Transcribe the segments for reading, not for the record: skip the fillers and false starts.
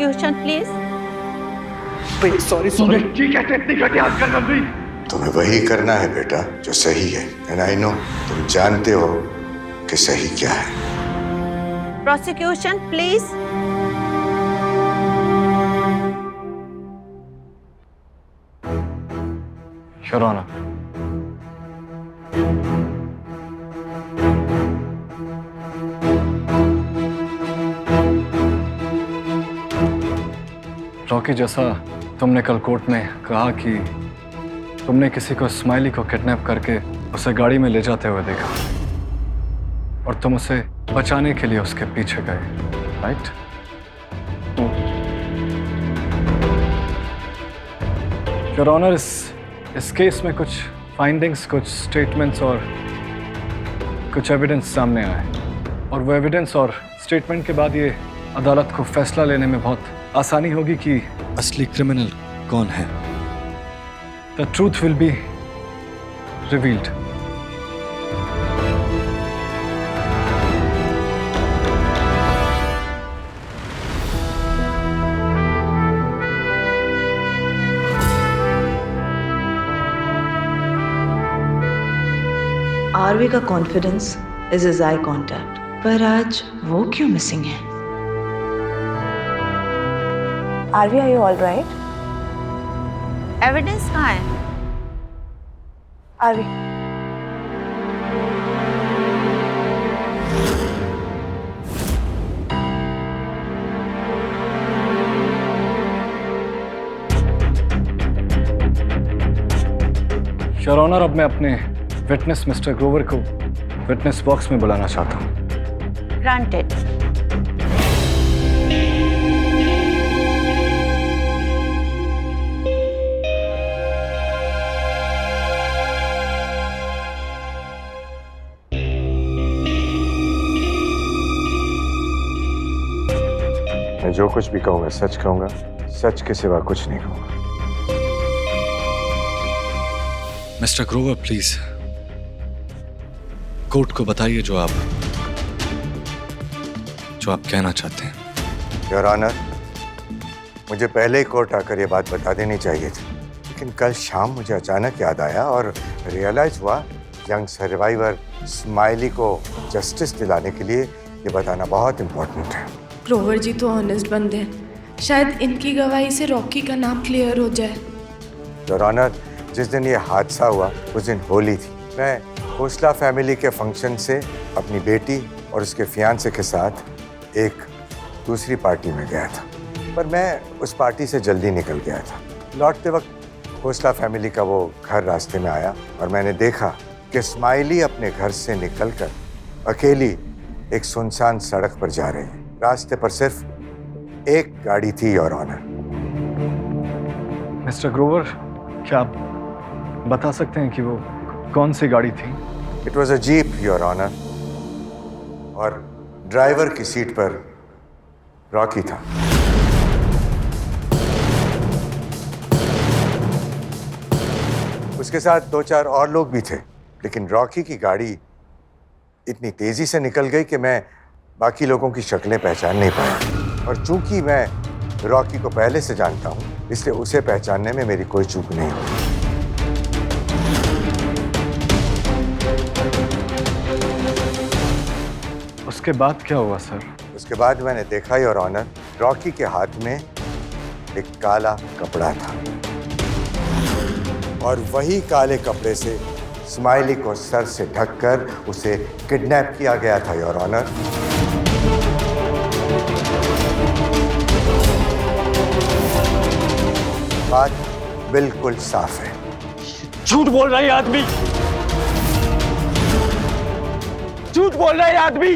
Prosecution, please. Sorry ठीक है, इतनी घटिया हरकत कर दी। तुम्हें वही करना है बेटा जो सही है, एंड आई नो तुम जानते हो कि सही क्या है। Prosecution, please. Your Honor. Rocky, जैसा तुमने कल कोर्ट में कहा कि तुमने किसी को स्माइली को किडनैप करके उसे गाड़ी में ले जाते हुए देखा और तुम उसे बचाने के लिए उसके पीछे गए, राइट? योर ऑनर, इस केस में कुछ फाइंडिंग्स, कुछ स्टेटमेंट्स और कुछ एविडेंस सामने आए और वो एविडेंस और स्टेटमेंट के बाद ये अदालत को फैसला लेने में बहुत आसानी होगी कि असली क्रिमिनल कौन है। The truth will be revealed. Aarvi का confidence is his eye contact, पर आज वो क्यों मिसिंग है? Aarvi, are you all right? Evidence कहाँ है? आरवी, योर ऑनर, अब मैं अपने विटनेस मिस्टर ग्रोवर को विटनेस बॉक्स में बुलाना चाहता हूँ। Granted. मैं जो कुछ भी कहूंगा सच कहूंगा, सच के सिवा कुछ नहीं कहूंगा। मिस्टर ग्रोवर, प्लीज कोर्ट को बताइए जो आप कहना चाहते हैं। योर ऑनर, मुझे पहले ही कोर्ट आकर ये बात बता देनी चाहिए थी, लेकिन कल शाम मुझे अचानक याद आया और रियलाइज हुआ यंग सर्वाइवर स्माइली को जस्टिस दिलाने के लिए ये बताना बहुत इम्पोर्टेंट है। ग्रोवर जी तो ऑनेस्ट बंदे हैं, शायद इनकी गवाही से रॉकी का नाम क्लियर हो जाए। योर ऑनर, जिस दिन ये हादसा हुआ उस दिन होली थी। मैं खोसला फैमिली के फंक्शन से अपनी बेटी और उसके फियांसे के साथ एक दूसरी पार्टी में गया था, पर मैं उस पार्टी से जल्दी निकल गया था। लौटते वक्त खोसला फैमिली का वो घर रास्ते में आया और मैंने देखा कि स्माइली अपने घर से निकलकर अकेली एक सुनसान सड़क पर जा रही है। रास्ते पर सिर्फ एक गाड़ी थी, योर ऑनर। मिस्टर ग्रोवर, क्या आप बता सकते हैं कि वो कौन सी गाड़ी थी? It was a jeep, your honour, और ड्राइवर की सीट पर रॉकी था। उसके साथ 2-4 और लोग भी थे, लेकिन रॉकी की गाड़ी इतनी तेजी से निकल गई कि मैं बाकी लोगों की शक्लें पहचान नहीं पाया। और चूंकि मैं रॉकी को पहले से जानता हूं, इसलिए उसे पहचानने में मेरी कोई चूक नहीं हुई। उसके बाद क्या हुआ सर? उसके बाद मैंने देखा, योर ऑनर, रॉकी के हाथ में एक काला कपड़ा था और वही काले कपड़े से स्माइली को सर से ढककर उसे किडनैप किया गया था, योर ऑनर। बात बिल्कुल साफ है। झूठ बोल रहा है आदमी, झूठ बोल रहा है आदमी।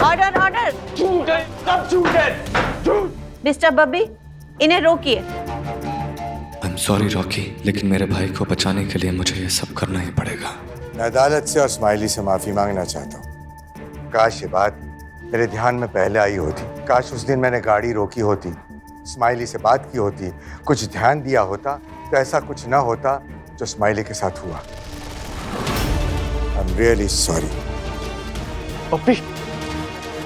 Order, order. झूठ है, सब झूठ है, झूठ। मिस्टर बब्बी, इन्हें रोकिए। आई एम सॉरी रॉकी, लेकिन मेरे भाई को बचाने के लिए मुझे ये सब करना ही पड़ेगा। मैं अदालत से और स्माइली से माफी मांगना चाहता हूँ। काश ये बात मेरे ध्यान में पहले आई होती। काश उस दिन मैंने गाड़ी रोकी होती, स्माइली से बात की होती, कुछ ध्यान दिया होता, तो ऐसा कुछ ना होता जो स्माइली के साथ हुआ। I am really sorry. Babbi,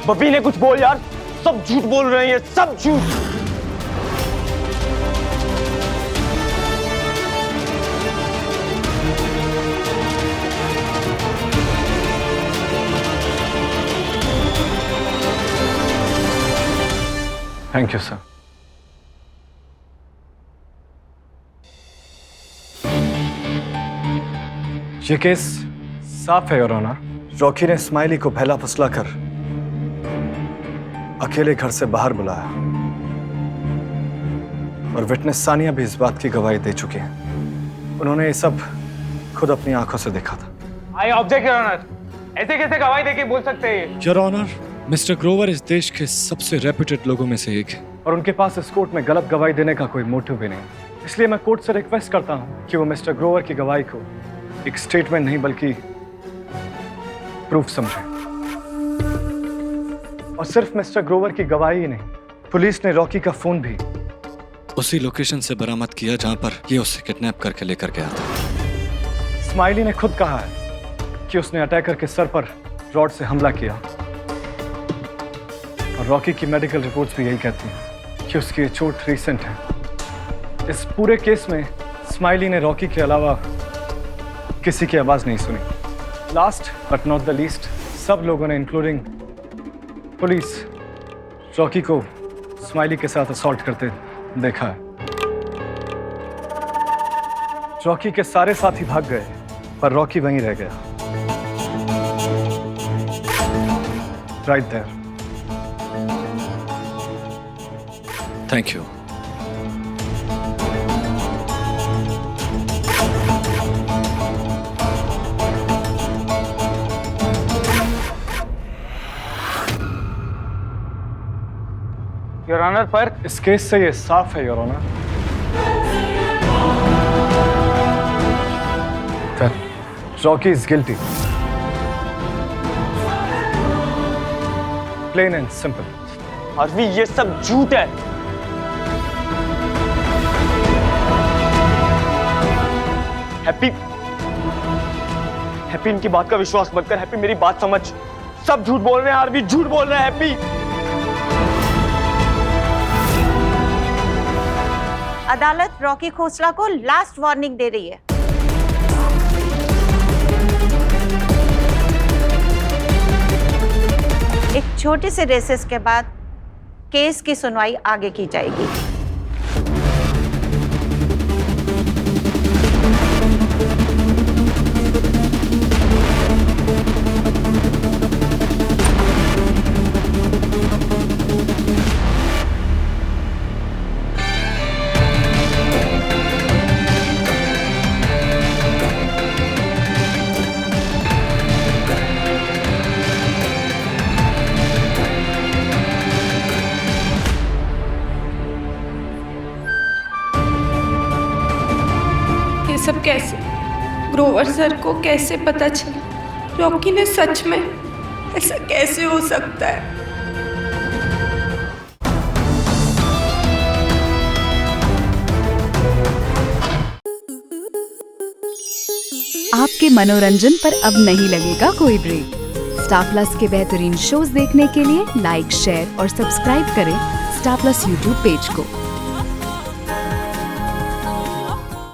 Babbi ने कुछ बोल यार, सब झूठ बोल रहे हैं, सब झूठ। Thank you sir. ये केस साफ है योर ऑनर। रॉकी ने स्माइली को पहला फुसला कर अकेले घर से बाहर बुलाया और विटनेस सानिया भी इस बात की गवाही दे चुकी है। उन्होंने ये सब खुद अपनी आंखों से देखा था। I object your honour. ऐसे कैसे गवाही देके बोल सकते हैं? योर ऑनर, मिस्टर ग्रोवर इस देश के सबसे रेप्यूटेड लोगों में से एक है और उनके पास इस कोर्ट में गलत गवाही देने का कोई मोटिव भी नहीं। इसलिए मैं कोर्ट से रिक्वेस्ट करता हूं कि वो मिस्टर ग्रोवर की गवाही को एक स्टेटमेंट नहीं बल्कि प्रूफ समझे। और सिर्फ मिस्टर ग्रोवर की गवाही ही नहीं, पुलिस ने रॉकी का फोन भी उसी लोकेशन से बरामद किया जहां पर ये उसे किडनैप करके लेकर गया था। स्माइली ने खुद कहा है कि उसने अटैकर के सर पर रॉड से हमला किया और रॉकी की मेडिकल रिपोर्ट्स भी यही कहती हैं कि उसकी ये चोट रीसेंट है। इस पूरे केस में स्माइली ने रॉकी के अलावा किसी की आवाज नहीं सुनी। Last but not the least, सब लोगों ने इंक्लूडिंग पुलिस रॉकी को स्माइली के साथ असॉल्ट करते देखा है। रॉकी के सारे साथी भाग गए पर रॉकी वहीं रह गया। Right there. Thank you. Your honour, पर इस केस से ये साफ है your honour, Rocky is guilty. Plain and simple. Aarvi, ये सब झूठ है। हैप्पी इनकी बात का विश्वास मत कर। हैप्पी, मेरी बात समझ। सब झूठ बोल रहे हैं आरवी, झूठ बोल रहे हैं हैप्पी। अदालत रॉकी खोसला को लास्ट वार्निंग दे रही है। एक छोटी सी रेसेस के बाद केस की सुनवाई आगे की जाएगी। सब कैसे? ग्रोवर सर को कैसे पता चला? रॉकी ने सच में? ऐसा कैसे हो सकता है? आपके मनोरंजन पर अब नहीं लगेगा कोई ब्रेक। स्टार प्लस के बेहतरीन शोज देखने के लिए लाइक, शेयर और सब्सक्राइब करें स्टार प्लस यूट्यूब पेज को।